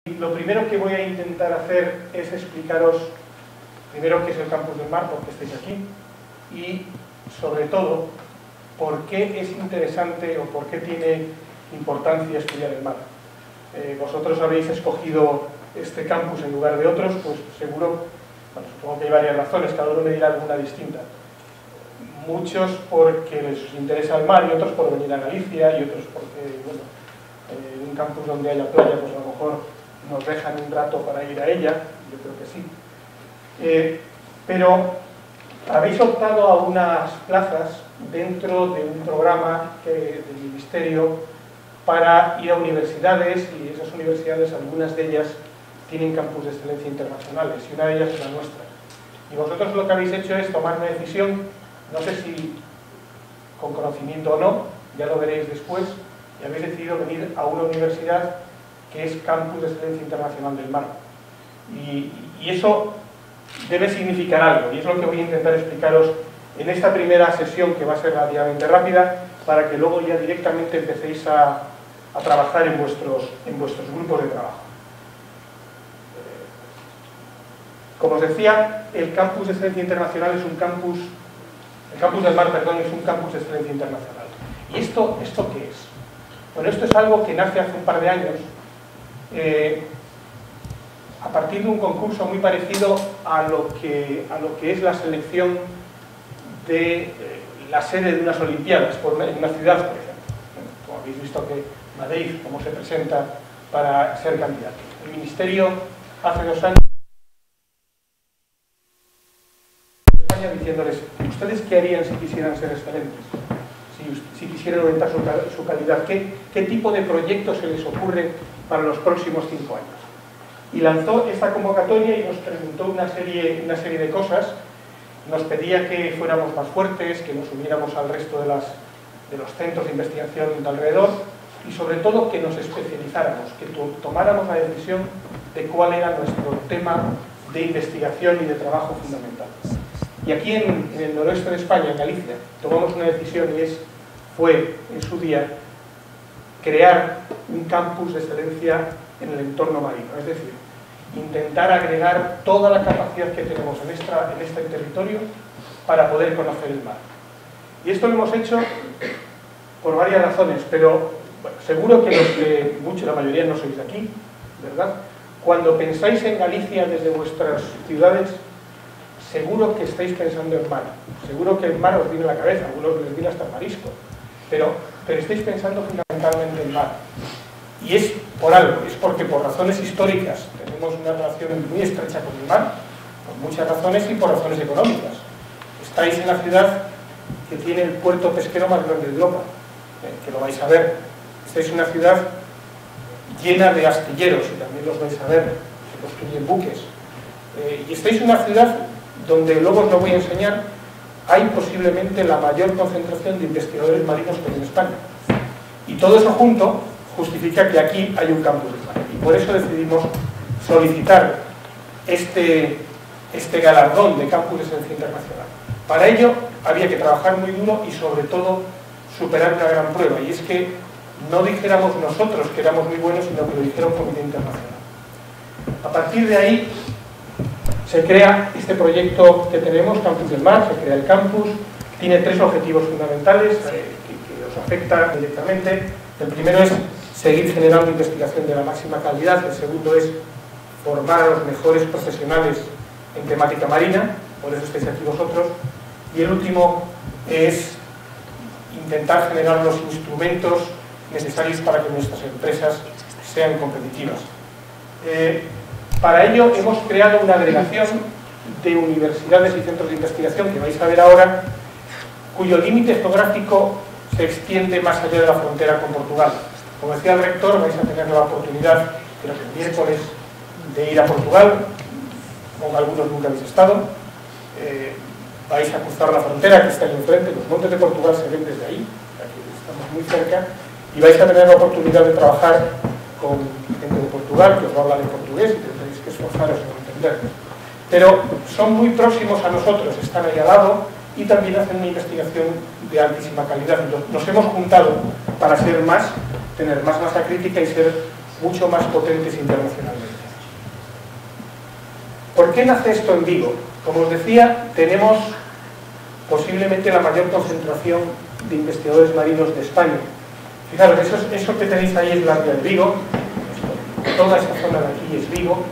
Lo primero que voy a intentar hacer es explicaros primero qué es el Campus del Mar, por qué estáis aquí, y sobre todo por qué es interesante o por qué tiene importancia estudiar el mar. Vosotros habéis escogido este campus en lugar de otros, pues seguro, bueno, supongo que hay varias razones, cada uno me dirá alguna distinta. Muchos porque les interesa el mar y otros por venir a Galicia y otros porque, bueno, en un campus donde haya playa, pues a lo mejor nos dejan un rato para ir a ella, yo creo que sí. Pero habéis optado a unas plazas dentro de un programa del Ministerio para ir a universidades, y esas universidades, algunas de ellas, tienen campus de excelencia internacionales, y una de ellas es la nuestra. Y vosotros lo que habéis hecho es tomar una decisión, no sé si con conocimiento o no, ya lo veréis después, y habéis decidido venir a una universidad que es Campus de Excelencia Internacional del Mar. Y eso debe significar algo, y es lo que voy a intentar explicaros en esta primera sesión, que va a ser relativamente rápida, para que luego ya directamente empecéis a trabajar en vuestros grupos de trabajo. Como os decía, el Campus de Excelencia Internacional es un campus, el Campus del Mar, perdón, es un campus de excelencia internacional. ¿Y esto qué es? Bueno, esto es algo que nace hace un par de años, a partir de un concurso muy parecido a lo que es la selección de la sede de unas Olimpiadas en una ciudad, por ejemplo. Como habéis visto que Madrid, cómo se presenta para ser candidato. El Ministerio hace 2 años España diciéndoles, ¿ustedes qué harían si quisieran ser excelentes? Si quisieran aumentar su calidad, ¿qué tipo de proyectos se les ocurre para los próximos 5 años? Y lanzó esta convocatoria y nos preguntó una serie de cosas. Nos pedía que fuéramos más fuertes, que nos uniéramos al resto de los centros de investigación de alrededor, y sobre todo que nos especializáramos, que tomáramos la decisión de cuál era nuestro tema de investigación y de trabajo fundamental. Y aquí en el noroeste de España, en Galicia, tomamos una decisión, y fue en su día crear un campus de excelencia en el entorno marino, es decir, intentar agregar toda la capacidad que tenemos en este territorio para poder conocer el mar. Y esto lo hemos hecho por varias razones, pero bueno, seguro que la mayoría no sois de aquí, ¿verdad? Cuando pensáis en Galicia desde vuestras ciudades, seguro que estáis pensando en mar, seguro que el mar os viene a la cabeza, a algunos les viene hasta el marisco, pero estáis pensando fundamentalmente en mar. Y es por algo, es porque por razones históricas tenemos una relación muy estrecha con el mar, por muchas razones y por razones económicas. Estáis en la ciudad que tiene el puerto pesquero más grande de Europa, que lo vais a ver. Estáis en una ciudad llena de astilleros, y también los vais a ver, se construyen buques. Y estáis en una ciudad donde, luego os lo voy a enseñar, hay posiblemente la mayor concentración de investigadores marinos que hay en España. Y todo eso junto justifica que aquí hay un campus de mar. Y por eso decidimos solicitar este galardón de Campus de Excelencia Internacional. Para ello había que trabajar muy duro y sobre todo superar una gran prueba, y es que no dijéramos nosotros que éramos muy buenos, sino que lo dijera un comité internacional. A partir de ahí se crea este proyecto que tenemos, Campus del Mar, se crea el campus, tiene 3 objetivos fundamentales que os afectan directamente. El primero es seguir generando investigación de la máxima calidad, el segundo es formar a los mejores profesionales en temática marina, por eso estáis aquí vosotros, y el último es intentar generar los instrumentos necesarios para que nuestras empresas sean competitivas. Para ello hemos creado una agregación de universidades y centros de investigación que vais a ver ahora, cuyo límite geográfico se extiende más allá de la frontera con Portugal. Como decía el rector, vais a tener la oportunidad, creo que el miércoles, de ir a Portugal, como algunos nunca habéis estado. Vais a cruzar la frontera que está ahí enfrente, los montes de Portugal se ven desde ahí, aquí estamos muy cerca, y vais a tener la oportunidad de trabajar con gente de Portugal, que os va a hablar en portugués y tendréis que esforzaros en entenderlo. Pero son muy próximos a nosotros, están ahí al lado, y también hacen una investigación de altísima calidad. Nos hemos juntado para ser más, tener más masa crítica y ser mucho más potentes internacionalmente. ¿Por qué nace esto en Vigo? Como os decía, tenemos posiblemente la mayor concentración de investigadores marinos de España. Fijaros, eso que tenéis ahí es la ría de Vigo, toda esta zona de aquí es Vigo,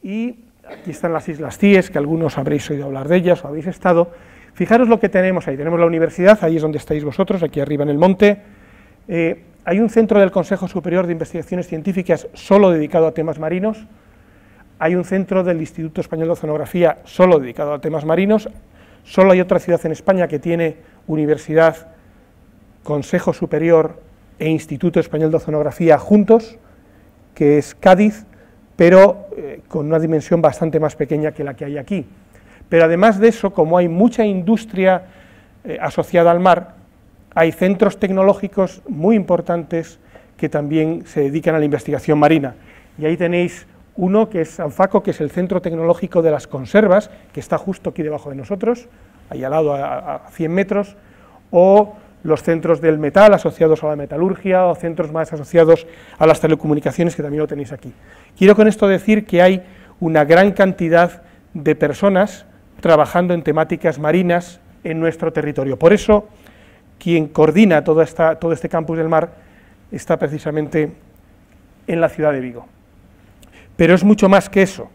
y aquí están las Islas Cíes, que algunos habréis oído hablar de ellas o habéis estado. Fijaros lo que tenemos ahí, tenemos la universidad, ahí es donde estáis vosotros, aquí arriba en el monte. Hay un centro del Consejo Superior de Investigaciones Científicas solo dedicado a temas marinos, hay un centro del Instituto Español de Oceanografía solo dedicado a temas marinos, solo hay otra ciudad en España que tiene universidad, Consejo Superior e Instituto Español de Oceanografía juntos, que es Cádiz, pero con una dimensión bastante más pequeña que la que hay aquí. Pero además de eso, como hay mucha industria asociada al mar, hay centros tecnológicos muy importantes que también se dedican a la investigación marina. Y ahí tenéis uno que es Anfaco, que es el Centro Tecnológico de las Conservas, que está justo aquí debajo de nosotros, ahí al lado a 100 metros, o los centros del metal asociados a la metalurgia, o centros más asociados a las telecomunicaciones, que también lo tenéis aquí. Quiero con esto decir que hay una gran cantidad de personas trabajando en temáticas marinas en nuestro territorio. Por eso, quien coordina todo este campus del mar está precisamente en la ciudad de Vigo. Pero es mucho más que eso.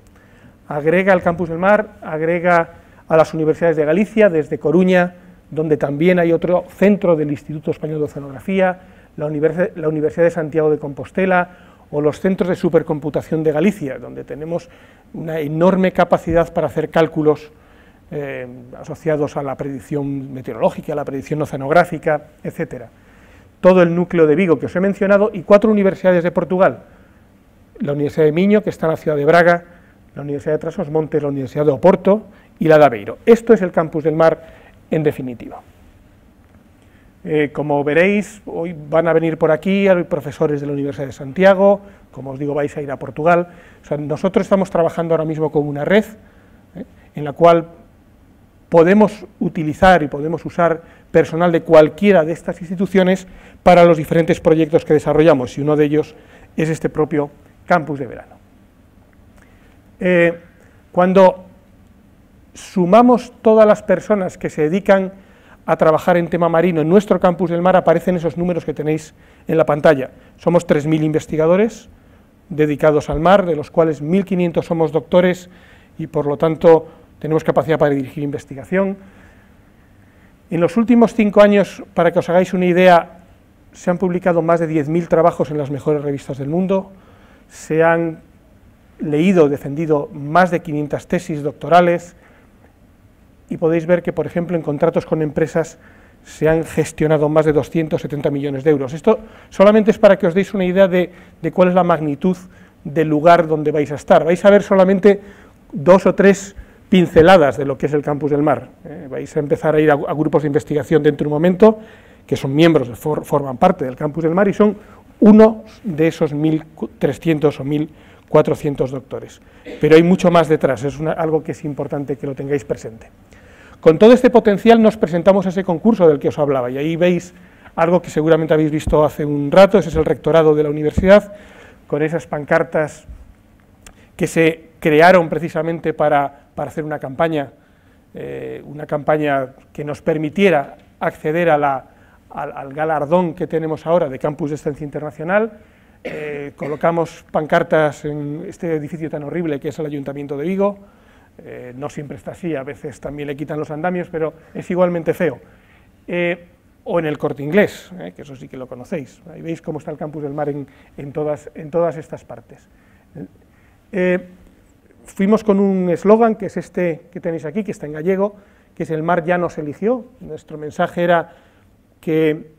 Agrega al campus del mar, agrega a las universidades de Galicia, desde Coruña, donde también hay otro centro del Instituto Español de Oceanografía, la Universidad de Santiago de Compostela, o los centros de supercomputación de Galicia, donde tenemos una enorme capacidad para hacer cálculos asociados a la predicción meteorológica, a la predicción oceanográfica, etcétera. Todo el núcleo de Vigo que os he mencionado, y 4 universidades de Portugal, la Universidad de Miño, que está en la ciudad de Braga, la Universidad de Trás-os-Montes, la Universidad de Oporto y la de Aveiro. Esto es el campus del mar en definitiva. Como veréis, hoy van a venir por aquí profesores de la Universidad de Santiago, como os digo, vais a ir a Portugal. O sea, nosotros estamos trabajando ahora mismo con una red en la cual podemos utilizar y podemos usar personal de cualquiera de estas instituciones para los diferentes proyectos que desarrollamos, y uno de ellos es este propio campus de verano. Cuando sumamos todas las personas que se dedican a trabajar en tema marino en nuestro campus del mar, aparecen esos números que tenéis en la pantalla. Somos 3.000 investigadores dedicados al mar, de los cuales 1.500 somos doctores y por lo tanto tenemos capacidad para dirigir investigación. En los últimos 5 años, para que os hagáis una idea, se han publicado más de 10.000 trabajos en las mejores revistas del mundo, se han leído, defendido más de 500 tesis doctorales, y podéis ver que, por ejemplo, en contratos con empresas se han gestionado más de 270 millones de euros. Esto solamente es para que os deis una idea de cuál es la magnitud del lugar donde vais a estar. Vais a ver solamente 2 o 3 pinceladas de lo que es el campus del mar. Vais a empezar a ir a grupos de investigación dentro de un momento, que son miembros, forman parte del campus del mar, y son uno de esos 1.300 o 1.400 doctores. Pero hay mucho más detrás, es algo que es importante que lo tengáis presente. Con todo este potencial nos presentamos a ese concurso del que os hablaba, y ahí veis algo que seguramente habéis visto hace un rato. Ese es el rectorado de la universidad, con esas pancartas que se crearon precisamente para hacer una campaña que nos permitiera acceder al galardón que tenemos ahora de Campus de Excelencia Internacional. Colocamos pancartas en este edificio tan horrible que es el Ayuntamiento de Vigo. No siempre está así, a veces también le quitan los andamios, pero es igualmente feo. O en el Corte Inglés, que eso sí que lo conocéis. Ahí veis cómo está el campus del mar en todas estas partes. Fuimos con un eslogan, que es este que tenéis aquí, que está en gallego, que es "El mar ya nos eligió". Nuestro mensaje era que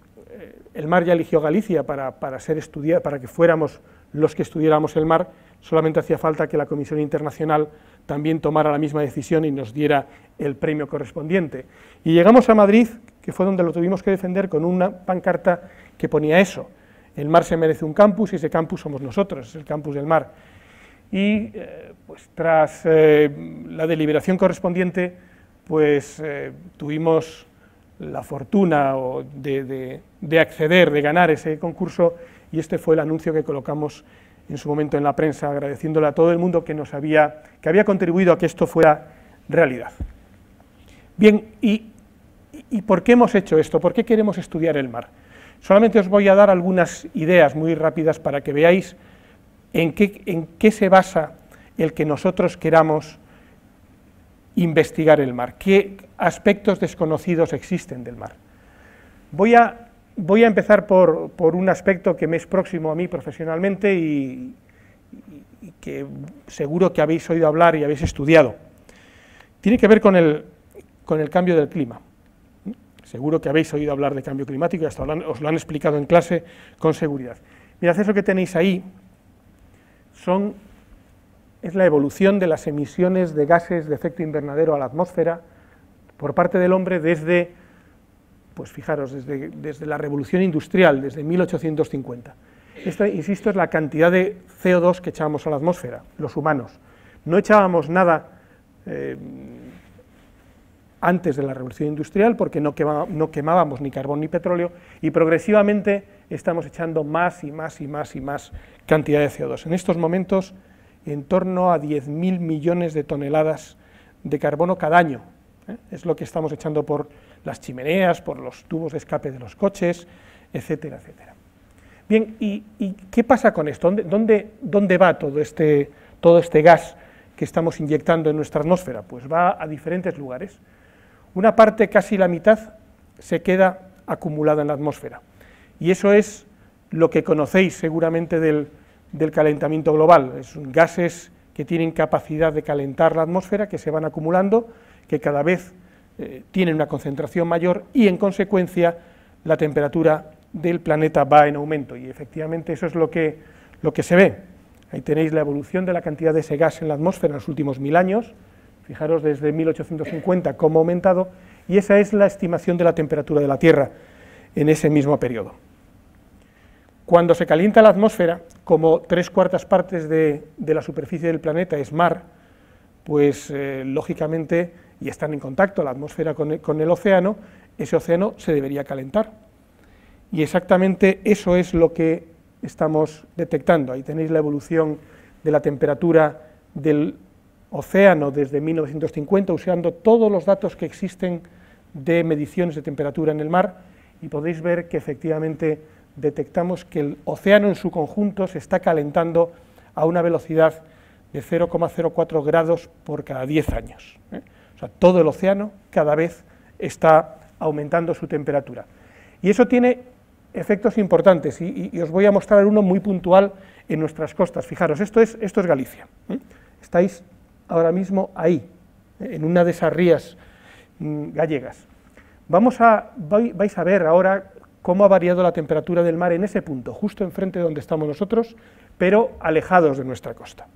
el mar ya eligió Galicia para ser estudiado, para que fuéramos los que estudiáramos el mar. Solamente hacía falta que la Comisión Internacional también tomara la misma decisión y nos diera el premio correspondiente. Y llegamos a Madrid, que fue donde lo tuvimos que defender, con una pancarta que ponía eso: el mar se merece un campus y ese campus somos nosotros, es el campus del mar. Y pues tras la deliberación correspondiente, pues tuvimos la fortuna de acceder, de ganar ese concurso, y este fue el anuncio que colocamos en su momento en la prensa, agradeciéndole a todo el mundo que había contribuido a que esto fuera realidad. Bien, ¿y por qué hemos hecho esto? ¿Por qué queremos estudiar el mar? Solamente os voy a dar algunas ideas muy rápidas para que veáis en qué se basa el que nosotros queramos investigar el mar, qué aspectos desconocidos existen del mar. Voy a empezar por un aspecto que me es próximo a mí profesionalmente y que seguro que habéis oído hablar y habéis estudiado. Tiene que ver con el cambio del clima. Seguro que habéis oído hablar de cambio climático y hasta os lo han explicado en clase con seguridad. Mirad, eso que tenéis ahí es la evolución de las emisiones de gases de efecto invernadero a la atmósfera por parte del hombre desde, pues fijaros, desde la revolución industrial, desde 1850. Esta, insisto, es la cantidad de CO2 que echábamos a la atmósfera, los humanos. No echábamos nada antes de la revolución industrial porque no quemábamos ni carbón ni petróleo, y progresivamente estamos echando más y más y más y más cantidad de CO2. En estos momentos, en torno a 10.000 millones de toneladas de carbono cada año. Es lo que estamos echando por las chimeneas, por los tubos de escape de los coches, etcétera, etcétera. Bien, ¿y qué pasa con esto? ¿Dónde va todo este gas que estamos inyectando en nuestra atmósfera? Pues va a diferentes lugares. Una parte, casi la mitad, se queda acumulada en la atmósfera. Y eso es lo que conocéis seguramente del calentamiento global. Son gases que tienen capacidad de calentar la atmósfera, que se van acumulando, que cada vez tienen una concentración mayor y, en consecuencia, la temperatura del planeta va en aumento. Y efectivamente eso es lo que se ve. Ahí tenéis la evolución de la cantidad de ese gas en la atmósfera en los últimos 1000 años. Fijaros desde 1850 cómo ha aumentado, y esa es la estimación de la temperatura de la Tierra en ese mismo periodo. Cuando se calienta la atmósfera, como 3/4 partes de la superficie del planeta es mar, pues lógicamente, y están en contacto la atmósfera con el océano, ese océano se debería calentar. Y exactamente eso es lo que estamos detectando. Ahí tenéis la evolución de la temperatura del océano desde 1950, usando todos los datos que existen de mediciones de temperatura en el mar, y podéis ver que efectivamente detectamos que el océano en su conjunto se está calentando a una velocidad de 0,04 grados por cada 10 años. O sea, todo el océano cada vez está aumentando su temperatura. Y eso tiene efectos importantes, y os voy a mostrar uno muy puntual en nuestras costas. Fijaros, esto es Galicia. Estáis ahora mismo ahí, en una de esas rías gallegas. Vais a ver ahora cómo ha variado la temperatura del mar en ese punto, justo enfrente de donde estamos nosotros, pero alejados de nuestra costa.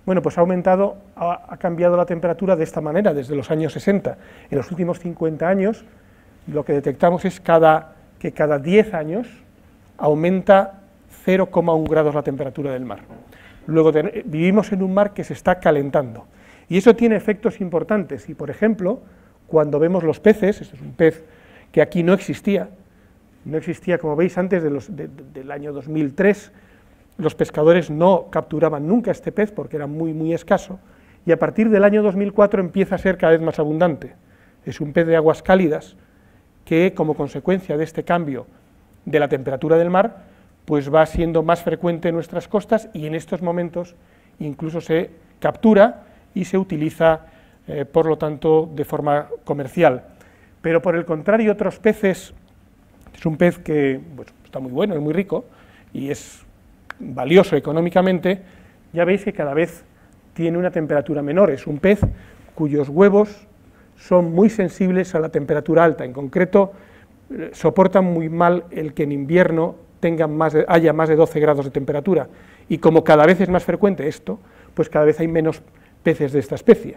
Bueno, pues ha cambiado la temperatura de esta manera desde los años 60. En los últimos 50 años, lo que detectamos es que cada 10 años aumenta 0,1 grados la temperatura del mar. Luego vivimos en un mar que se está calentando, y eso tiene efectos importantes. Y por ejemplo, cuando vemos los peces, este es un pez que aquí no existía como veis antes del año 2003, los pescadores no capturaban nunca este pez porque era muy, muy escaso, y a partir del año 2004 empieza a ser cada vez más abundante. Es un pez de aguas cálidas que, como consecuencia de este cambio de la temperatura del mar, pues va siendo más frecuente en nuestras costas, y en estos momentos incluso se captura y se utiliza, por lo tanto, de forma comercial. Pero por el contrario, otros peces, es un pez que está muy bueno, es muy rico y es valioso económicamente, ya veis que cada vez tiene una temperatura menor. Es un pez cuyos huevos son muy sensibles a la temperatura alta, en concreto soportan muy mal el que en invierno haya más de 12 grados de temperatura, y como cada vez es más frecuente esto, pues cada vez hay menos peces de esta especie.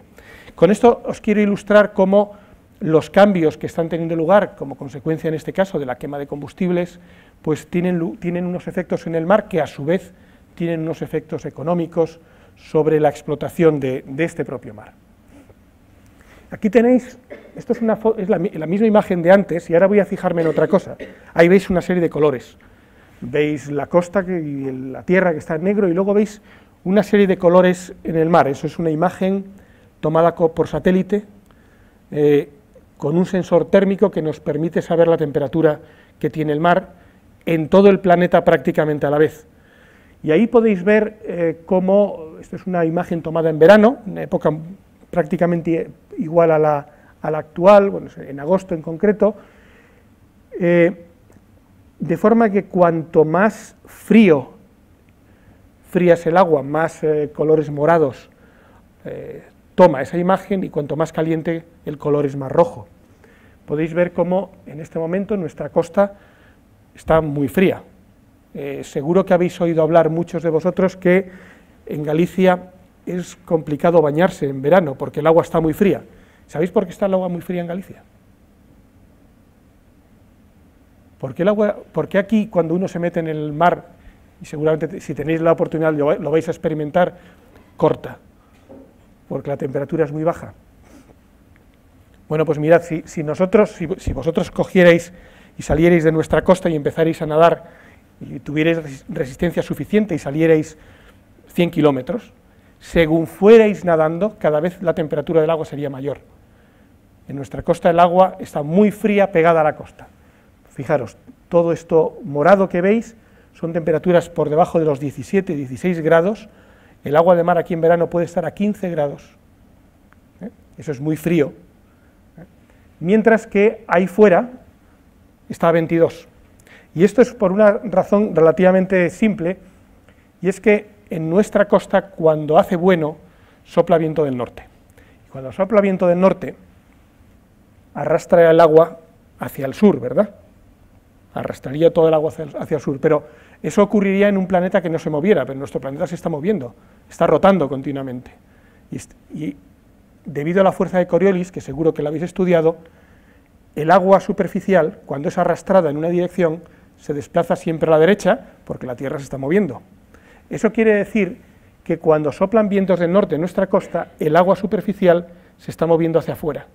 Con esto os quiero ilustrar cómo los cambios que están teniendo lugar como consecuencia, en este caso, de la quema de combustibles, pues tienen unos efectos en el mar que a su vez tienen unos efectos económicos sobre la explotación de este propio mar. Aquí tenéis, esto es la misma imagen de antes, y ahora voy a fijarme en otra cosa. Ahí veis una serie de colores. Veis la costa y la tierra que está en negro, y luego veis una serie de colores en el mar. Eso es una imagen tomada por satélite, con un sensor térmico que nos permite saber la temperatura que tiene el mar en todo el planeta prácticamente a la vez. Y ahí podéis ver cómo, esto es una imagen tomada en verano, una época prácticamente igual a la actual, bueno, en agosto en concreto, de forma que cuanto más fría es el agua, más colores morados toma esa imagen, y cuanto más caliente el color es más rojo. Podéis ver cómo en este momento nuestra costa está muy fría. Seguro que habéis oído hablar muchos de vosotros que en Galicia es complicado bañarse en verano porque el agua está muy fría. ¿Sabéis por qué está el agua muy fría en Galicia? ¿Por qué aquí, cuando uno se mete en el mar, y seguramente si tenéis la oportunidad lo vais a experimentar, corta? Porque la temperatura es muy baja. Bueno, pues mirad, si vosotros cogierais y salierais de nuestra costa y empezarais a nadar y tuvierais resistencia suficiente y salierais 100 kilómetros, según fuerais nadando, cada vez la temperatura del agua sería mayor. En nuestra costa el agua está muy fría pegada a la costa. Fijaros, todo esto morado que veis son temperaturas por debajo de los 17, 16 grados. El agua de mar aquí en verano puede estar a 15 grados. Eso es muy frío. Mientras que ahí fuera está a 22. Y esto es por una razón relativamente simple, y es que en nuestra costa, cuando hace bueno, sopla viento del norte. Y cuando sopla viento del norte, arrastra el agua hacia el sur, ¿verdad? Arrastraría todo el agua hacia el sur, pero eso ocurriría en un planeta que no se moviera, pero nuestro planeta se está moviendo, está rotando continuamente. Y debido a la fuerza de Coriolis, que seguro que la habéis estudiado, el agua superficial, cuando es arrastrada en una dirección, se desplaza siempre a la derecha, porque la Tierra se está moviendo. Eso quiere decir que cuando soplan vientos del norte en nuestra costa, el agua superficial se está moviendo hacia afuera,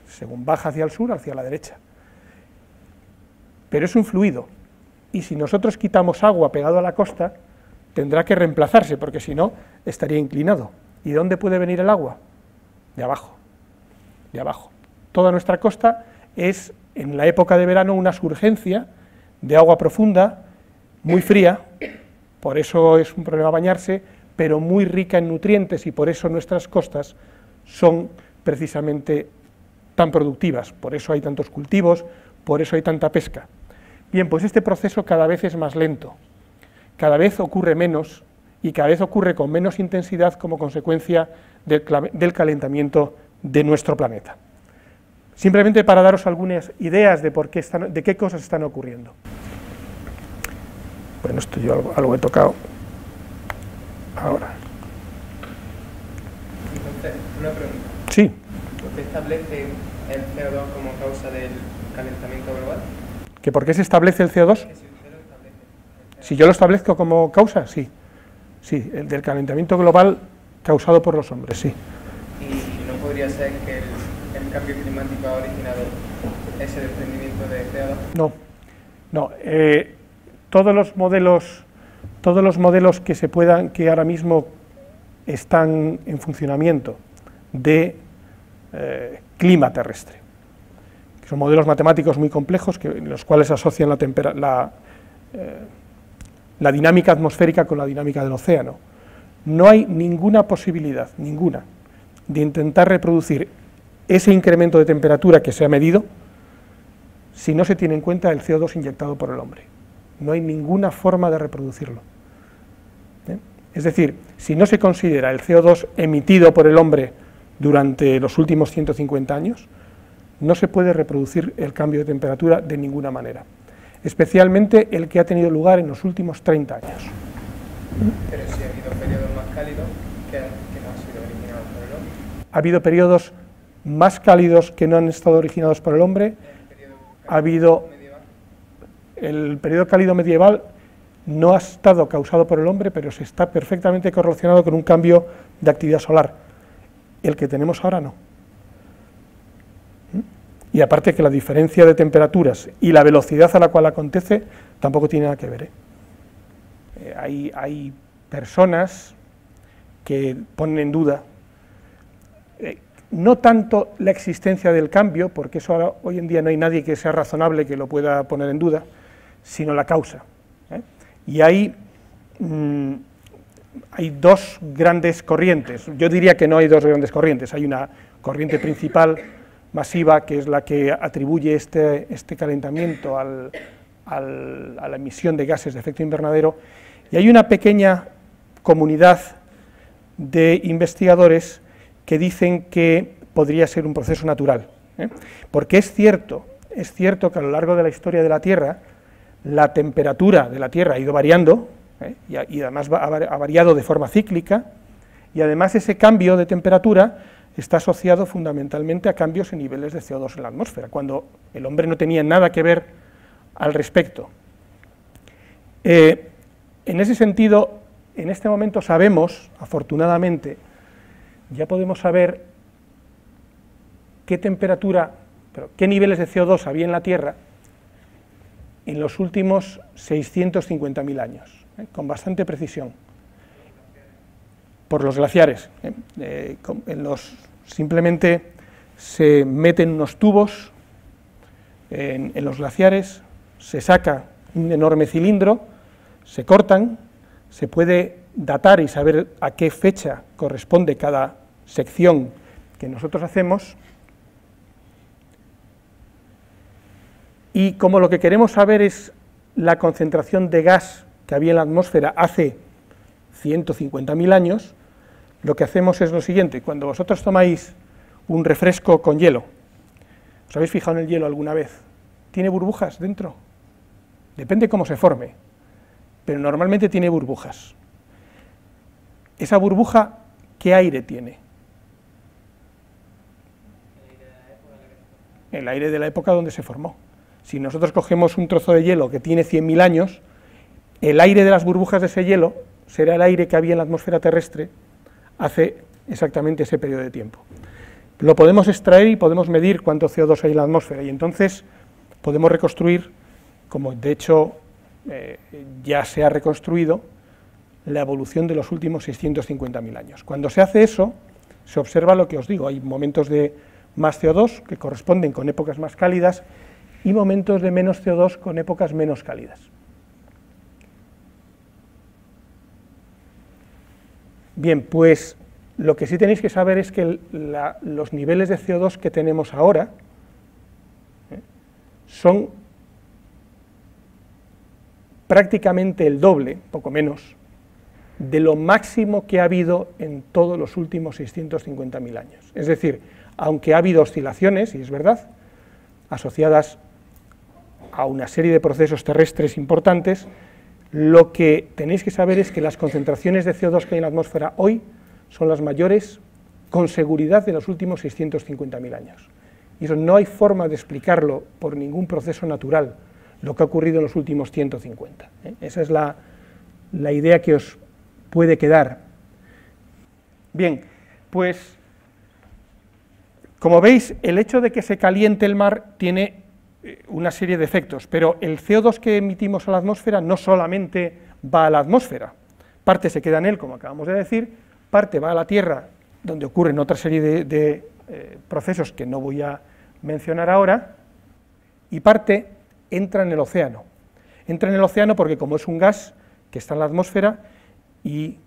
según baja hacia el sur, hacia la derecha. Pero es un fluido, y si nosotros quitamos agua pegado a la costa, tendrá que reemplazarse, porque si no, estaría inclinado. ¿Y de dónde puede venir el agua? De abajo, de abajo. Toda nuestra costa es, en la época de verano, una surgencia de agua profunda, muy fría, por eso es un problema bañarse, pero muy rica en nutrientes, y por eso nuestras costas son precisamente tan productivas, por eso hay tantos cultivos, por eso hay tanta pesca. Bien, pues este proceso cada vez es más lento, cada vez ocurre menos, y cada vez ocurre con menos intensidad como consecuencia del calentamiento de nuestro planeta. Simplemente para daros algunas ideas de de qué cosas están ocurriendo. Bueno, esto yo algo he tocado ahora. Entonces, una pregunta. Sí. ¿Usted establece el CO2 como causa del calentamiento global? ¿Que por qué se establece el CO2? Si yo lo establezco como causa, sí. Sí, el del calentamiento global causado por los hombres, sí. ¿Y no podría ser que el cambio climático ha originado ese desprendimiento de CO2? No, no. Todos los modelos que ahora mismo están en funcionamiento de clima terrestre, que son modelos matemáticos muy complejos, en los cuales asocian la dinámica atmosférica con la dinámica del océano. No hay ninguna posibilidad, ninguna, de intentar reproducir ese incremento de temperatura que se ha medido si no se tiene en cuenta el CO2 inyectado por el hombre. No hay ninguna forma de reproducirlo. Es decir, si no se considera el CO2 emitido por el hombre durante los últimos 150 años, no se puede reproducir el cambio de temperatura de ninguna manera, especialmente el que ha tenido lugar en los últimos 30 años. Pero si ha habido periodos más cálidos que no han sido originados por el hombre. Ha habido periodos más cálidos que no han estado originados por el hombre. El periodo cálido medieval no ha estado causado por el hombre, pero se está perfectamente correlacionado con un cambio de actividad solar. El que tenemos ahora no. Y aparte que la diferencia de temperaturas y la velocidad a la cual acontece tampoco tiene nada que ver. Hay personas que ponen en duda no tanto la existencia del cambio, porque eso ahora, hoy en día no hay nadie que sea razonable que lo pueda poner en duda, sino la causa. Y hay dos grandes corrientes. Yo diría que no hay dos grandes corrientes, hay una corriente principal masiva, que es la que atribuye este calentamiento a la emisión de gases de efecto invernadero, y hay una pequeña comunidad de investigadores que dicen que podría ser un proceso natural, porque es cierto que a lo largo de la historia de la Tierra, la temperatura de la Tierra ha ido variando, y además ha variado de forma cíclica, y además ese cambio de temperatura está asociado fundamentalmente a cambios en niveles de CO2 en la atmósfera, cuando el hombre no tenía nada que ver al respecto. En ese sentido, en este momento sabemos, afortunadamente, ya podemos saber qué temperatura, qué niveles de CO2 había en la Tierra en los últimos 650.000 años, con bastante precisión, por los glaciares. Simplemente se meten unos tubos en los glaciares, se saca un enorme cilindro, se cortan, se puede datar y saber a qué fecha corresponde cada sección que nosotros hacemos, y como lo que queremos saber es la concentración de gas que había en la atmósfera hace 150.000 años, lo que hacemos es lo siguiente: cuando vosotros tomáis un refresco con hielo, ¿os habéis fijado en el hielo alguna vez? ¿Tiene burbujas dentro? Depende cómo se forme, pero normalmente tiene burbujas. Esa burbuja, ¿qué aire tiene? El aire de la época donde se formó. Si nosotros cogemos un trozo de hielo que tiene 100.000 años, el aire de las burbujas de ese hielo será el aire que había en la atmósfera terrestre hace exactamente ese periodo de tiempo. Lo podemos extraer y podemos medir cuánto CO2 hay en la atmósfera, y entonces podemos reconstruir, como de hecho ya se ha reconstruido, la evolución de los últimos 650.000 años. Cuando se hace eso, se observa lo que os digo: hay momentos de más CO2 que corresponden con épocas más cálidas y momentos de menos CO2 con épocas menos cálidas. Bien, pues lo que sí tenéis que saber es que los niveles de CO2 que tenemos ahora son prácticamente el doble, poco menos, de lo máximo que ha habido en todos los últimos 650.000 años. Es decir, aunque ha habido oscilaciones, y es verdad, asociadas a una serie de procesos terrestres importantes, lo que tenéis que saber es que las concentraciones de CO2 que hay en la atmósfera hoy son las mayores con seguridad de los últimos 650.000 años. Y eso no hay forma de explicarlo por ningún proceso natural, lo que ha ocurrido en los últimos 150. Esa es la idea que os puede quedar. Bien, pues como veis, el hecho de que se caliente el mar tiene una serie de efectos, pero el CO2 que emitimos a la atmósfera no solamente va a la atmósfera, parte se queda en él, como acabamos de decir, parte va a la Tierra, donde ocurren otra serie de procesos que no voy a mencionar ahora, y parte entra en el océano. Entra en el océano porque, como es un gas que está en la atmósfera y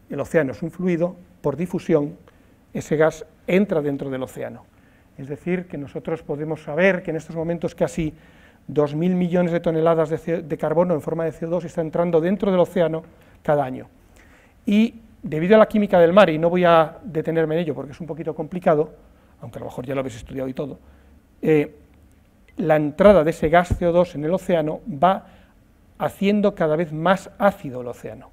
el océano es un fluido, por difusión ese gas entra dentro del océano. Es decir, que nosotros podemos saber que en estos momentos casi 2.000 millones de toneladas de carbono en forma de CO2 está entrando dentro del océano cada año. Y debido a la química del mar, y no voy a detenerme en ello porque es un poquito complicado, aunque a lo mejor ya lo habéis estudiado y todo, la entrada de ese gas CO2 en el océano va haciendo cada vez más ácido el océano.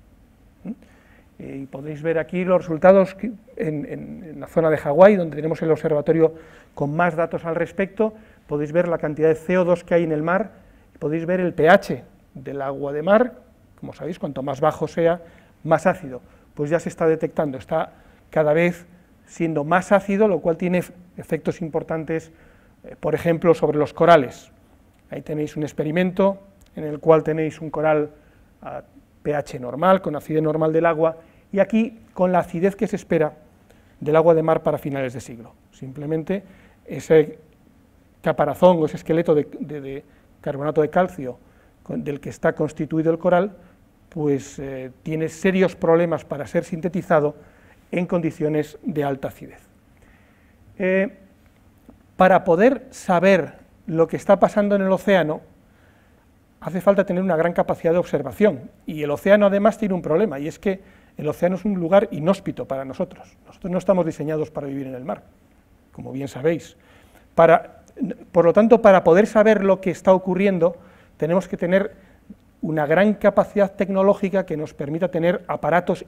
Y podéis ver aquí los resultados en la zona de Hawái, donde tenemos el observatorio con más datos al respecto. Podéis ver la cantidad de CO2 que hay en el mar, podéis ver el pH del agua de mar. Como sabéis, cuanto más bajo sea, más ácido. Pues ya se está detectando, está cada vez siendo más ácido, lo cual tiene efectos importantes, por ejemplo, sobre los corales. Ahí tenéis un experimento en el cual tenéis un coral a pH normal, con acidez normal del agua, y aquí con la acidez que se espera del agua de mar para finales de siglo. Simplemente ese caparazón o ese esqueleto de carbonato de calcio del que está constituido el coral, pues tiene serios problemas para ser sintetizado en condiciones de alta acidez. Para poder saber lo que está pasando en el océano, hace falta tener una gran capacidad de observación, y el océano además tiene un problema, y es que el océano es un lugar inhóspito para nosotros. Nosotros no estamos diseñados para vivir en el mar, como bien sabéis. Por lo tanto, para poder saber lo que está ocurriendo, tenemos que tener una gran capacidad tecnológica que nos permita tener aparatos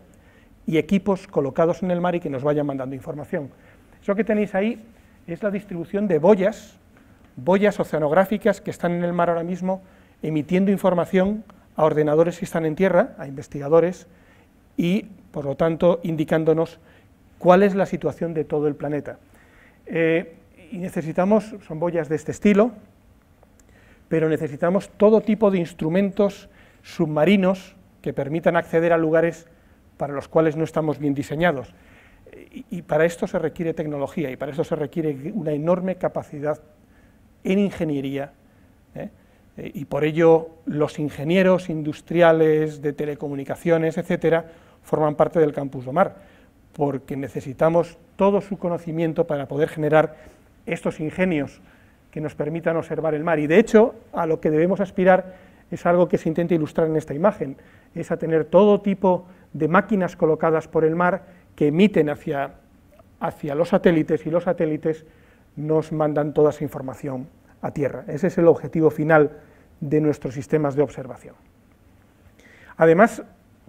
y equipos colocados en el mar y que nos vayan mandando información. Eso que tenéis ahí es la distribución de boyas oceanográficas que están en el mar ahora mismo, emitiendo información a ordenadores que están en tierra, a investigadores, y, por lo tanto, indicándonos cuál es la situación de todo el planeta. Y necesitamos, son boyas de este estilo, pero necesitamos todo tipo de instrumentos submarinos que permitan acceder a lugares para los cuales no estamos bien diseñados. Y para esto se requiere tecnología, y para eso se requiere una enorme capacidad en ingeniería, y por ello los ingenieros industriales de telecomunicaciones, etcétera, forman parte del Campus DOMAR, porque necesitamos todo su conocimiento para poder generar estos ingenios que nos permitan observar el mar. Y de hecho, a lo que debemos aspirar es algo que se intenta ilustrar en esta imagen, es a tener todo tipo de máquinas colocadas por el mar que emiten hacia los satélites, y los satélites nos mandan toda esa información a tierra. Ese es el objetivo final de nuestros sistemas de observación. Además,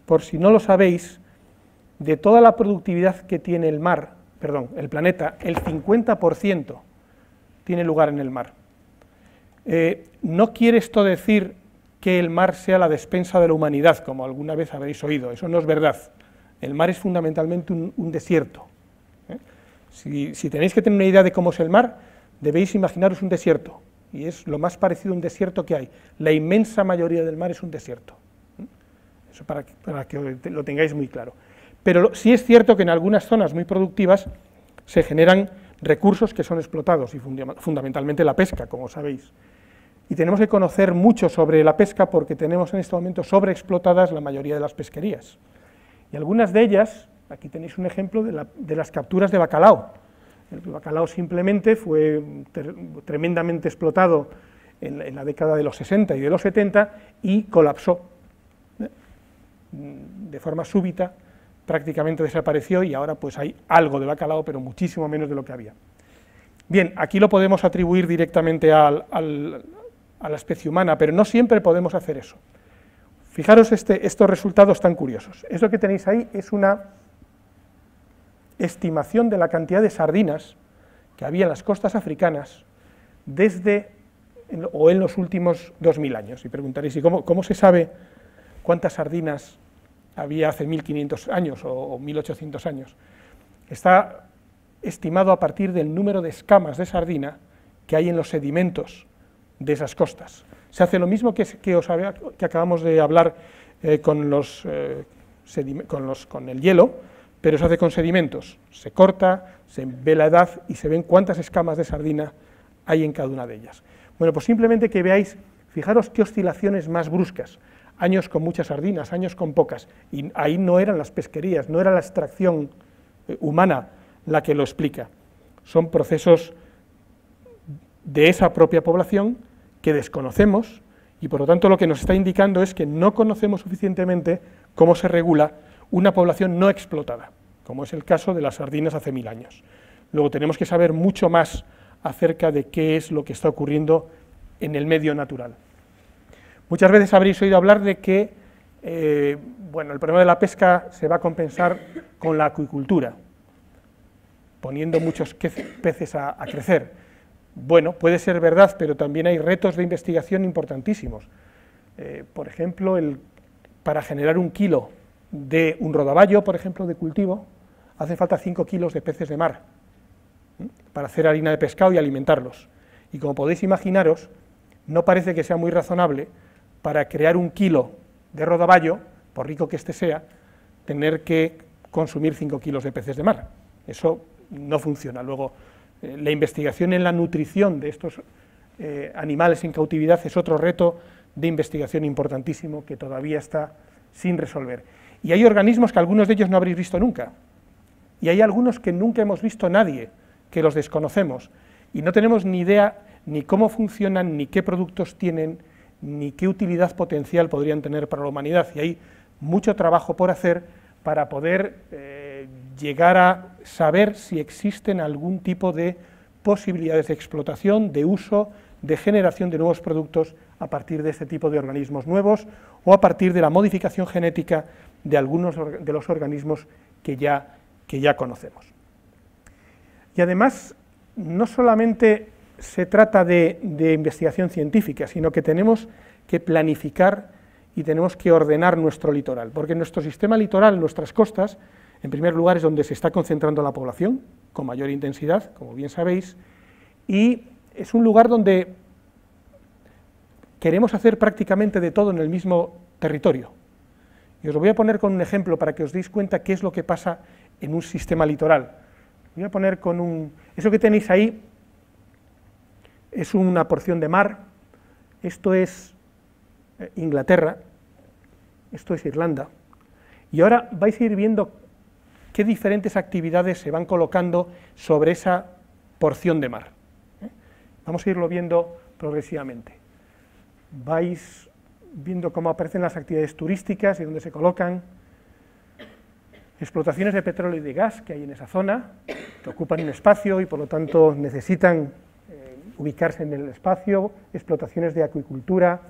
por si no lo sabéis, de toda la productividad que tiene el planeta, el 50% tiene lugar en el mar. No quiere esto decir que el mar sea la despensa de la humanidad, como alguna vez habréis oído, eso no es verdad. El mar es fundamentalmente un desierto. Si tenéis que tener una idea de cómo es el mar, debéis imaginaros un desierto, y es lo más parecido a un desierto que hay. La inmensa mayoría del mar es un desierto. Eso para que lo tengáis muy claro. Pero sí es cierto que en algunas zonas muy productivas se generan recursos que son explotados, y fundamentalmente la pesca, como sabéis. Y tenemos que conocer mucho sobre la pesca porque tenemos en este momento sobreexplotadas la mayoría de las pesquerías. Y algunas de ellas, aquí tenéis un ejemplo de las capturas de bacalao. El bacalao simplemente fue tremendamente explotado en la década de los 60 y de los 70 y colapsó. De forma súbita, prácticamente desapareció, y ahora pues hay algo de bacalao, pero muchísimo menos de lo que había. Bien, aquí lo podemos atribuir directamente a la especie humana, pero no siempre podemos hacer eso. Fijaros estos resultados tan curiosos. Esto que tenéis ahí es una estimación de la cantidad de sardinas que había en las costas africanas en los últimos 2000 años. Y preguntaréis, ¿y cómo se sabe cuántas sardinas había hace 1500 años o 1800 años? Está estimado a partir del número de escamas de sardina que hay en los sedimentos de esas costas. Se hace lo mismo que acabamos de hablar con el hielo, pero se hace con sedimentos. Se corta, se ve la edad y se ven cuántas escamas de sardina hay en cada una de ellas. Bueno, pues simplemente que veáis, fijaros qué oscilaciones más bruscas. Años con muchas sardinas, años con pocas, y ahí no eran las pesquerías, no era la extracción humana la que lo explica. Son procesos de esa propia población que desconocemos, y por lo tanto lo que nos está indicando es que no conocemos suficientemente cómo se regula una población no explotada, como es el caso de las sardinas hace 1000 años. Luego tenemos que saber mucho más acerca de qué es lo que está ocurriendo en el medio natural. Muchas veces habréis oído hablar de que el problema de la pesca se va a compensar con la acuicultura, poniendo muchos peces a crecer. Bueno, puede ser verdad, pero también hay retos de investigación importantísimos. Por ejemplo, para generar 1 kilo de un rodaballo, por ejemplo, de cultivo, hace falta 5 kilos de peces de mar para hacer harina de pescado y alimentarlos. Y como podéis imaginaros, no parece que sea muy razonable para crear 1 kilo de rodaballo, por rico que éste sea, tener que consumir 5 kilos de peces de mar. Eso no funciona. Luego, la investigación en la nutrición de estos animales en cautividad es otro reto de investigación importantísimo que todavía está sin resolver. Y hay organismos que algunos de ellos no habréis visto nunca, y hay algunos que nunca hemos visto nadie, que los desconocemos, y no tenemos ni idea ni cómo funcionan, ni qué productos tienen, ni qué utilidad potencial podrían tener para la humanidad, y hay mucho trabajo por hacer para poder llegar a saber si existen algún tipo de posibilidades de explotación, de uso, de generación de nuevos productos a partir de este tipo de organismos nuevos, o a partir de la modificación genética de algunos de los organismos que ya conocemos. Y además, no solamente se trata de investigación científica, sino que tenemos que planificar y tenemos que ordenar nuestro litoral, porque nuestro sistema litoral, nuestras costas, en primer lugar es donde se está concentrando la población, con mayor intensidad, como bien sabéis, y es un lugar donde queremos hacer prácticamente de todo en el mismo territorio. Y os lo voy a poner con un ejemplo para que os deis cuenta qué es lo que pasa en un sistema litoral. Voy a poner con eso que tenéis ahí es una porción de mar, esto es Inglaterra, esto es Irlanda, y ahora vais a ir viendo qué diferentes actividades se van colocando sobre esa porción de mar. Vamos a irlo viendo progresivamente. Vais viendo cómo aparecen las actividades turísticas y dónde se colocan, explotaciones de petróleo y de gas que hay en esa zona, que ocupan un espacio y por lo tanto necesitan ubicarse en el espacio, explotaciones de acuicultura,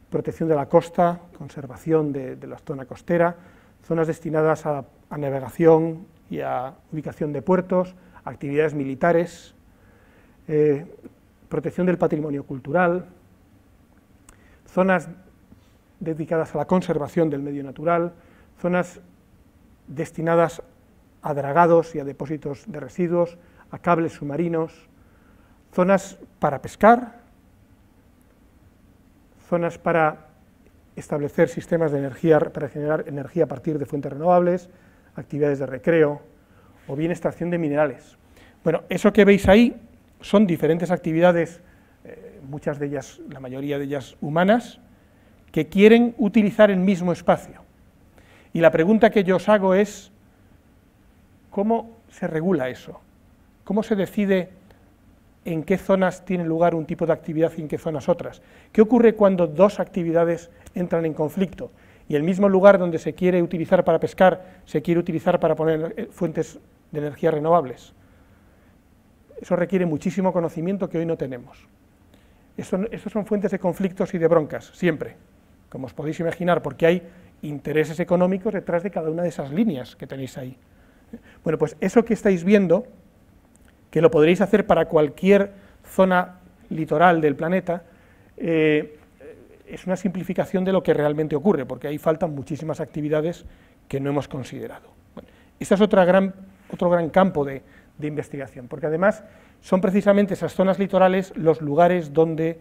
protección de la costa, conservación de la zona costera, zonas destinadas a navegación y a ubicación de puertos, actividades militares, protección del patrimonio cultural, zonas dedicadas a la conservación del medio natural, zonas destinadas a dragados y a depósitos de residuos, a cables submarinos, zonas para pescar, zonas para establecer sistemas de energía, para generar energía a partir de fuentes renovables, actividades de recreo, o bien extracción de minerales. Bueno, eso que veis ahí son diferentes actividades, muchas de ellas, la mayoría de ellas humanas, que quieren utilizar el mismo espacio. Y la pregunta que yo os hago es, ¿cómo se regula eso? ¿Cómo se decide en qué zonas tiene lugar un tipo de actividad y en qué zonas otras? ¿Qué ocurre cuando dos actividades entran en conflicto y el mismo lugar donde se quiere utilizar para pescar se quiere utilizar para poner fuentes de energía renovables? Eso requiere muchísimo conocimiento que hoy no tenemos. Estos son fuentes de conflictos y de broncas, siempre, como os podéis imaginar, porque hay intereses económicos detrás de cada una de esas líneas que tenéis ahí. Bueno, pues eso que estáis viendo, que lo podréis hacer para cualquier zona litoral del planeta, es una simplificación de lo que realmente ocurre, porque ahí faltan muchísimas actividades que no hemos considerado. Bueno, este es otro gran campo de investigación, porque además son precisamente esas zonas litorales los lugares donde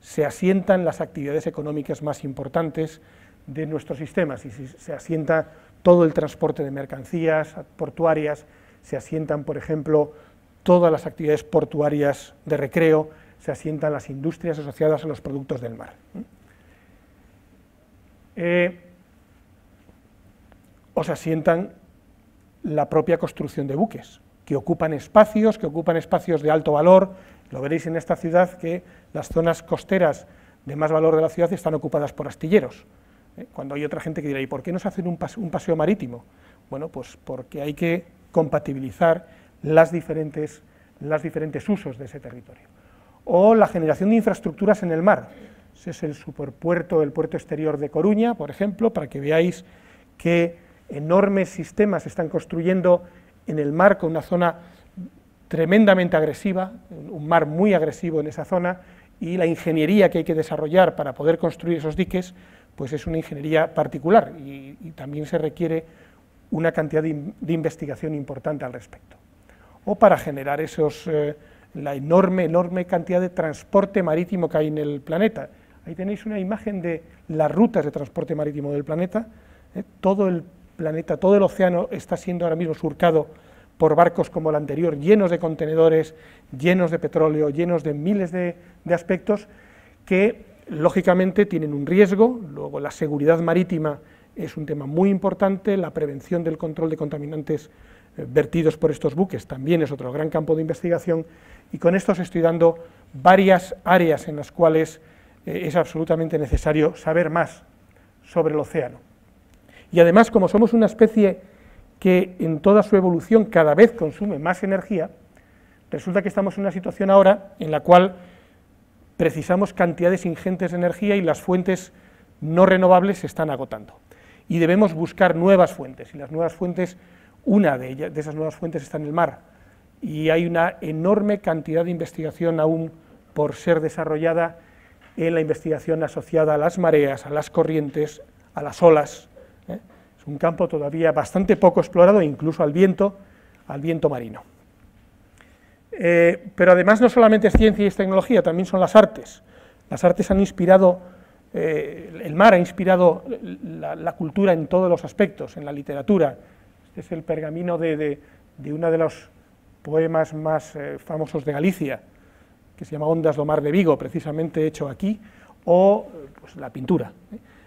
se asientan las actividades económicas más importantes de nuestros sistemas, y se asienta todo el transporte de mercancías portuarias, se asientan, por ejemplo, todas las actividades portuarias de recreo, se asientan las industrias asociadas a los productos del mar. O se asientan la propia construcción de buques, que ocupan espacios de alto valor. Lo veréis en esta ciudad que las zonas costeras de más valor de la ciudad están ocupadas por astilleros, cuando hay otra gente que dirá, ¿y por qué no se hacen un paseo marítimo? Bueno, pues porque hay que compatibilizar las diferentes usos de ese territorio. O la generación de infraestructuras en el mar. Ese es el superpuerto, el puerto exterior de Coruña, por ejemplo, para que veáis qué enormes sistemas se están construyendo en el mar, con una zona tremendamente agresiva, un mar muy agresivo en esa zona, y la ingeniería que hay que desarrollar para poder construir esos diques, pues es una ingeniería particular, y también se requiere una cantidad de investigación importante al respecto. O para generar la enorme cantidad de transporte marítimo que hay en el planeta. Ahí tenéis una imagen de las rutas de transporte marítimo del planeta. Todo el planeta, todo el océano está siendo ahora mismo surcado por barcos como el anterior, llenos de contenedores, llenos de petróleo, llenos de miles de aspectos que, lógicamente, tienen un riesgo. Luego, la seguridad marítima es un tema muy importante, la prevención del control de contaminantes vertidos por estos buques también es otro gran campo de investigación, y con esto os estoy dando varias áreas en las cuales es absolutamente necesario saber más sobre el océano. Y además, como somos una especie que en toda su evolución cada vez consume más energía, resulta que estamos en una situación ahora en la cual precisamos cantidades ingentes de energía y las fuentes no renovables se están agotando. Y debemos buscar nuevas fuentes, y las nuevas fuentes, una de esas nuevas fuentes está en el mar, y hay una enorme cantidad de investigación aún por ser desarrollada en la investigación asociada a las mareas, a las corrientes, a las olas. Es un campo todavía bastante poco explorado, incluso al viento marino. Pero además no solamente es ciencia y es tecnología, también son las artes. Las artes han inspirado, el mar ha inspirado la cultura en todos los aspectos, en la literatura. Este es el pergamino de uno de los poemas más famosos de Galicia, que se llama Ondas do Mar de Vigo, precisamente hecho aquí, o pues, la pintura.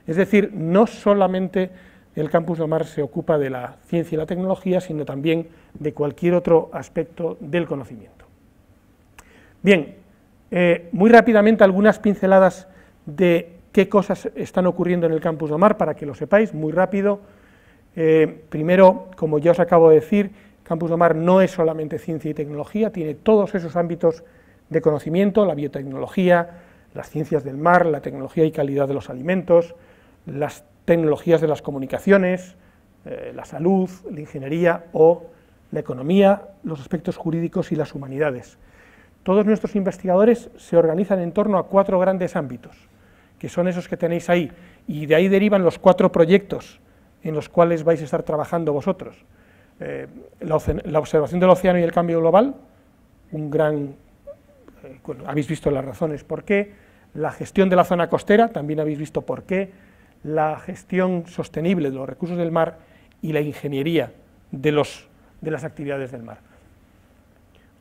Es decir, no solamente el Campus do Mar se ocupa de la ciencia y la tecnología, sino también de cualquier otro aspecto del conocimiento. Bien, muy rápidamente algunas pinceladas de qué cosas están ocurriendo en el Campus do Mar, para que lo sepáis, muy rápido. Primero, como ya os acabo de decir, Campus do Mar no es solamente ciencia y tecnología, tiene todos esos ámbitos de conocimiento, la biotecnología, las ciencias del mar, la tecnología y calidad de los alimentos, las tecnologías de las comunicaciones, la salud, la ingeniería o la economía, los aspectos jurídicos y las humanidades. Todos nuestros investigadores se organizan en torno a 4 grandes ámbitos, que son esos que tenéis ahí, y de ahí derivan los 4 proyectos en los cuales vais a estar trabajando vosotros. La observación del océano y el cambio global, un gran, bueno, habéis visto las razones por qué, la gestión de la zona costera, también habéis visto por qué, la gestión sostenible de los recursos del mar y la ingeniería de las actividades del mar.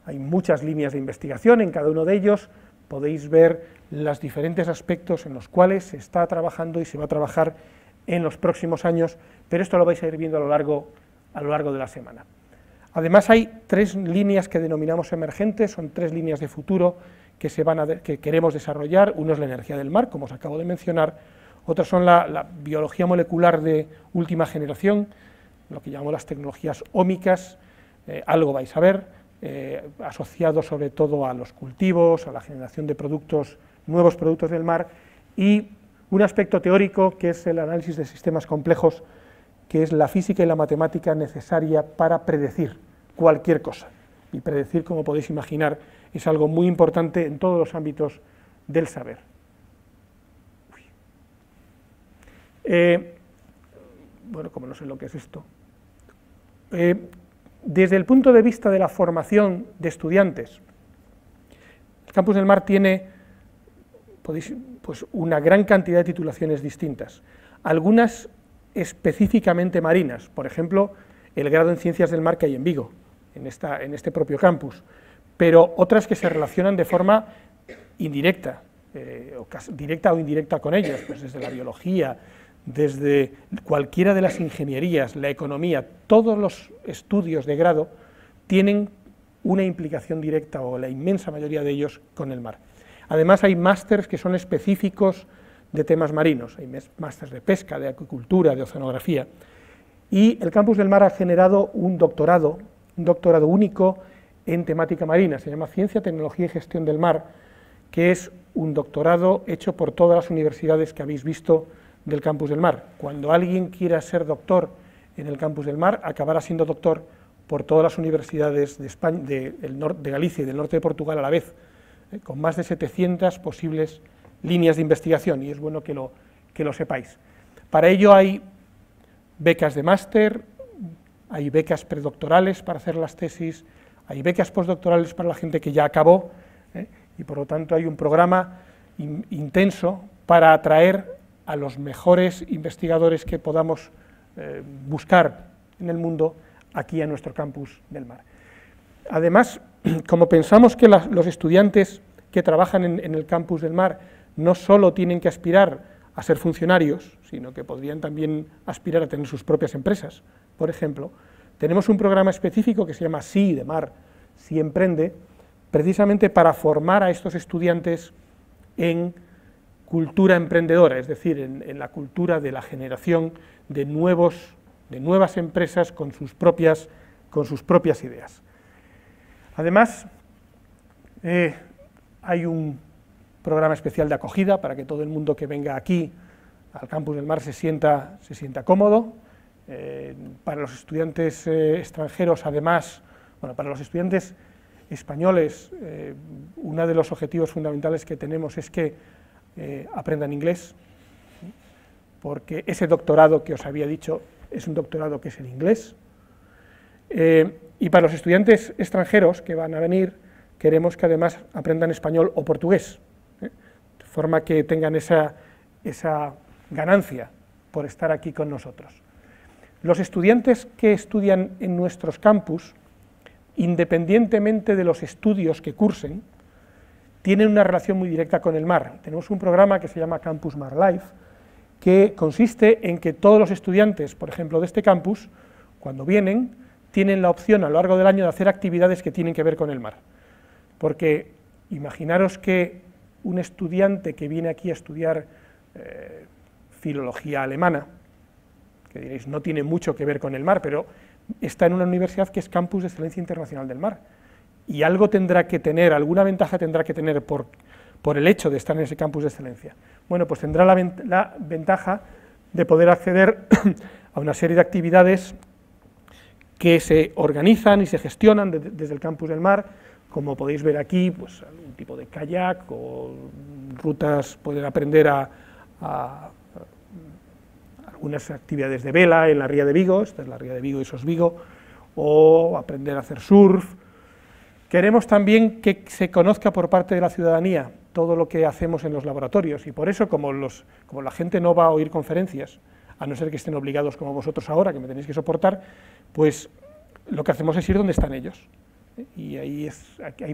Hay muchas líneas de investigación, en cada uno de ellos podéis ver los diferentes aspectos en los cuales se está trabajando y se va a trabajar en los próximos años, pero esto lo vais a ir viendo a lo largo de la semana. Además hay 3 líneas que denominamos emergentes, son 3 líneas de futuro que queremos desarrollar. Uno es la energía del mar, como os acabo de mencionar, otras son la biología molecular de última generación, lo que llamamos las tecnologías ómicas, algo vais a ver, asociado sobre todo a los cultivos, a la generación de nuevos productos del mar, y un aspecto teórico que es el análisis de sistemas complejos, que es la física y la matemática necesaria para predecir cualquier cosa. Y predecir, como podéis imaginar, es algo muy importante en todos los ámbitos del saber. Bueno, como no sé lo que es esto. Desde el punto de vista de la formación de estudiantes, el Campus del Mar tiene pues, una gran cantidad de titulaciones distintas, algunas específicamente marinas, por ejemplo, el grado en Ciencias del Mar que hay en Vigo, en este propio campus, pero otras que se relacionan de forma indirecta, directa o indirecta con ellos, pues desde la biología, desde cualquiera de las ingenierías, la economía, todos los estudios de grado tienen una implicación directa, o la inmensa mayoría de ellos, con el mar. Además hay másters que son específicos de temas marinos, hay másters de pesca, de acuicultura, de oceanografía, y el Campus del Mar ha generado un doctorado único en temática marina, se llama Ciencia, Tecnología y Gestión del Mar, que es un doctorado hecho por todas las universidades que habéis visto del Campus del Mar. Cuando alguien quiera ser doctor en el Campus del Mar, acabará siendo doctor por todas las universidades de España, de Galicia y del norte de Portugal a la vez, con más de 700 posibles líneas de investigación, y es bueno que lo sepáis. Para ello hay becas de máster, hay becas predoctorales para hacer las tesis, hay becas postdoctorales para la gente que ya acabó, y por lo tanto hay un programa intenso para atraer a los mejores investigadores que podamos buscar en el mundo aquí a nuestro campus del Mar. Además, como pensamos que los estudiantes que trabajan en el campus del Mar no solo tienen que aspirar a ser funcionarios, sino que podrían también aspirar a tener sus propias empresas, por ejemplo, tenemos un programa específico que se llama Sí de Mar, Sí Emprende, precisamente para formar a estos estudiantes en cultura emprendedora, es decir, en la cultura de la generación de nuevas empresas con sus propias ideas. Además, hay un programa especial de acogida para que todo el mundo que venga aquí al campus del Mar se sienta cómodo. Para los estudiantes extranjeros, además, bueno, para los estudiantes españoles, uno de los objetivos fundamentales que tenemos es que aprendan inglés, porque ese doctorado que os había dicho es un doctorado que es en inglés. Y para los estudiantes extranjeros que van a venir, queremos que además aprendan español o portugués, de forma que tengan esa ganancia por estar aquí con nosotros. Los estudiantes que estudian en nuestros campus, independientemente de los estudios que cursen, tienen una relación muy directa con el mar. Tenemos un programa que se llama Campus Mar Life, que consiste en que todos los estudiantes, por ejemplo, de este campus, cuando vienen, tienen la opción a lo largo del año de hacer actividades que tienen que ver con el mar. Porque imaginaros que un estudiante que viene aquí a estudiar filología alemana, que diréis, no tiene mucho que ver con el mar, pero está en una universidad que es Campus de Excelencia Internacional del Mar, y algo tendrá que tener, alguna ventaja tendrá que tener por el hecho de estar en ese campus de excelencia. Bueno, pues tendrá la ventaja de poder acceder a una serie de actividades que se organizan y se gestionan desde el campus del Mar, como podéis ver aquí, pues algún tipo de kayak o rutas, poder aprender a algunas actividades de vela en la ría de Vigo, esta es la ría de Vigo y Sos Vigo, o aprender a hacer surf. Queremos también que se conozca por parte de la ciudadanía todo lo que hacemos en los laboratorios, y por eso, como la gente no va a oír conferencias, a no ser que estén obligados como vosotros ahora, que me tenéis que soportar, pues lo que hacemos es ir donde están ellos. Y ahí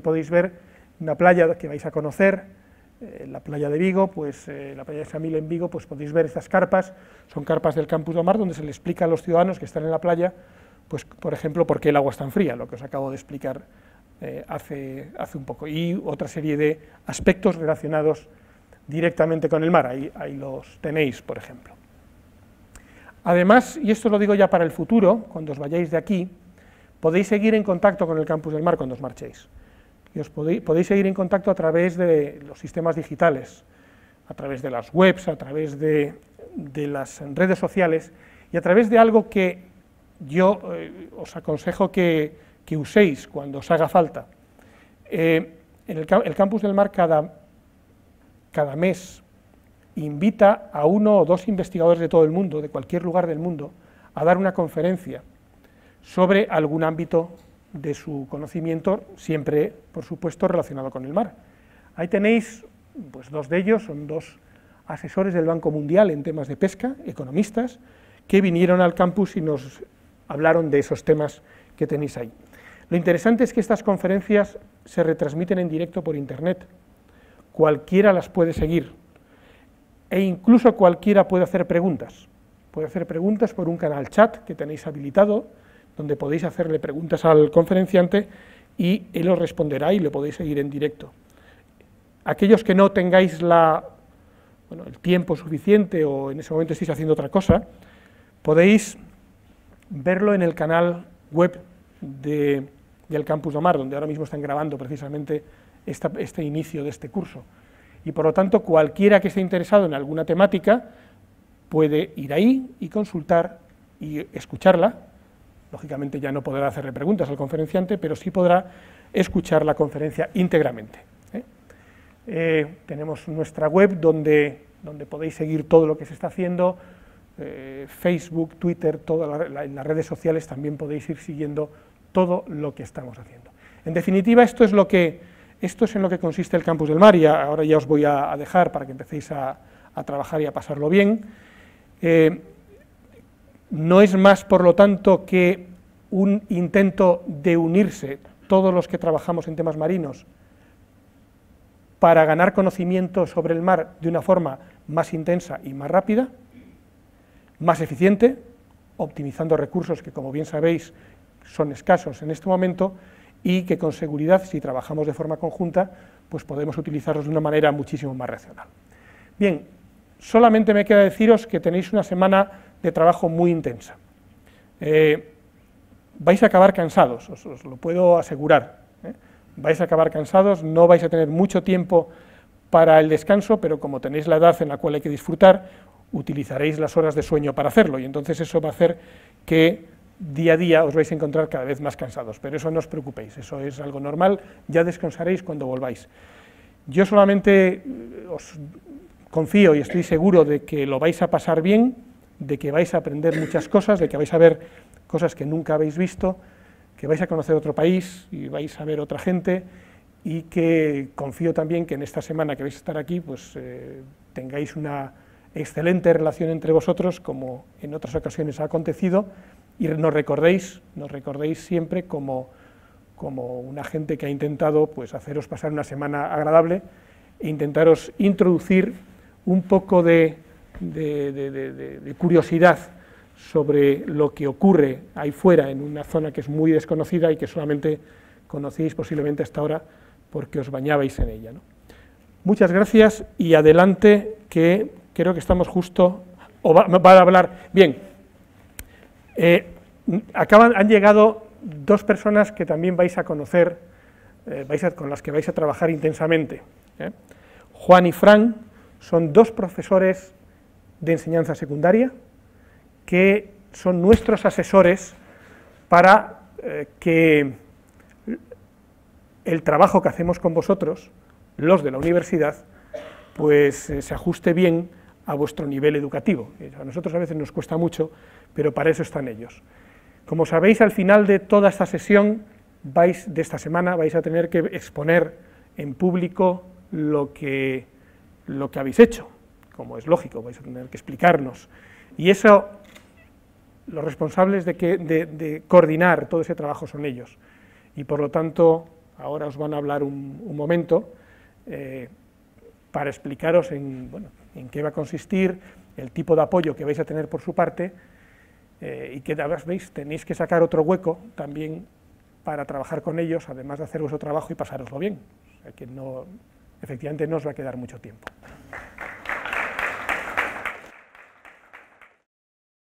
podéis ver una playa que vais a conocer, la playa de Vigo, pues la playa de Samil en Vigo, pues podéis ver estas carpas, son carpas del Campus do Mar, donde se le explica a los ciudadanos que están en la playa, pues por ejemplo, por qué el agua es tan fría, lo que os acabo de explicar hace un poco, y otra serie de aspectos relacionados directamente con el mar, ahí los tenéis, por ejemplo. Además, y esto lo digo ya para el futuro, cuando os vayáis de aquí, podéis seguir en contacto con el Campus del Mar cuando os marchéis. Y os podéis seguir en contacto a través de los sistemas digitales, a través de las webs, a través de las redes sociales, y a través de algo que yo os aconsejo que uséis cuando os haga falta. El Campus del Mar cada mes invita a 1 o 2 investigadores de todo el mundo, de cualquier lugar del mundo, a dar una conferencia sobre algún ámbito de su conocimiento, siempre, por supuesto, relacionado con el mar. Ahí tenéis, pues 2 de ellos, son 2 asesores del Banco Mundial en temas de pesca, economistas, que vinieron al campus y nos hablaron de esos temas que tenéis ahí. Lo interesante es que estas conferencias se retransmiten en directo por internet, cualquiera las puede seguir, e incluso cualquiera puede hacer preguntas por un canal chat que tenéis habilitado, donde podéis hacerle preguntas al conferenciante y él os responderá y le podéis seguir en directo. Aquellos que no tengáis el tiempo suficiente o en ese momento estéis haciendo otra cosa, podéis verlo en el canal web del Campus do Mar, donde ahora mismo están grabando precisamente este inicio de este curso. Y por lo tanto, cualquiera que esté interesado en alguna temática puede ir ahí y consultar y escucharla. Lógicamente ya no podrá hacerle preguntas al conferenciante, pero sí podrá escuchar la conferencia íntegramente. Tenemos nuestra web donde podéis seguir todo lo que se está haciendo, Facebook, Twitter, en las redes sociales también podéis ir siguiendo todo lo que estamos haciendo. En definitiva, esto es en lo que consiste el Campus del Mar, y ahora ya os voy a dejar para que empecéis a a trabajar y a pasarlo bien. No es más, por lo tanto, que un intento de unirse todos los que trabajamos en temas marinos para ganar conocimiento sobre el mar de una forma más intensa y más rápida, más eficiente, optimizando recursos que, como bien sabéis, son escasos en este momento, y que con seguridad, si trabajamos de forma conjunta, pues podemos utilizarlos de una manera muchísimo más racional. Bien, solamente me queda deciros que tenéis una semana de trabajo muy intensa. Vais a acabar cansados, os lo puedo asegurar, vais a acabar cansados, no vais a tener mucho tiempo para el descanso, pero como tenéis la edad en la cual hay que disfrutar, utilizaréis las horas de sueño para hacerlo, y entonces eso va a hacer que día a día os vais a encontrar cada vez más cansados, pero eso no os preocupéis, eso es algo normal, ya descansaréis cuando volváis. Yo solamente os confío y estoy seguro de que lo vais a pasar bien, de que vais a aprender muchas cosas, de que vais a ver cosas que nunca habéis visto, que vais a conocer otro país y vais a ver otra gente, y que confío también que en esta semana que vais a estar aquí, pues tengáis una excelente relación entre vosotros, como en otras ocasiones ha acontecido, y nos recordéis siempre como una gente que ha intentado pues haceros pasar una semana agradable e intentaros introducir un poco de curiosidad sobre lo que ocurre ahí fuera, en una zona que es muy desconocida y que solamente conocéis posiblemente hasta ahora porque os bañabais en ella, ¿no? Muchas gracias y adelante, que creo que estamos justo, va a hablar, bien, han llegado dos personas que también vais a conocer, con las que vais a trabajar intensamente. Juan y Fran son dos profesores de enseñanza secundaria que son nuestros asesores para que el trabajo que hacemos con vosotros, los de la universidad, pues se ajuste bien a vuestro nivel educativo. A nosotros a veces nos cuesta mucho, pero para eso están ellos. Como sabéis, al final de toda esta sesión, de esta semana, vais a tener que exponer en público lo que habéis hecho, como es lógico, vais a tener que explicarnos. Y eso, los responsables de coordinar todo ese trabajo son ellos. Y por lo tanto, ahora os van a hablar un momento para explicaros en qué va a consistir, el tipo de apoyo que vais a tener por su parte, y que además veis, tenéis que sacar otro hueco también para trabajar con ellos, además de hacer vuestro trabajo y pasároslo bien. O sea que efectivamente no os va a quedar mucho tiempo.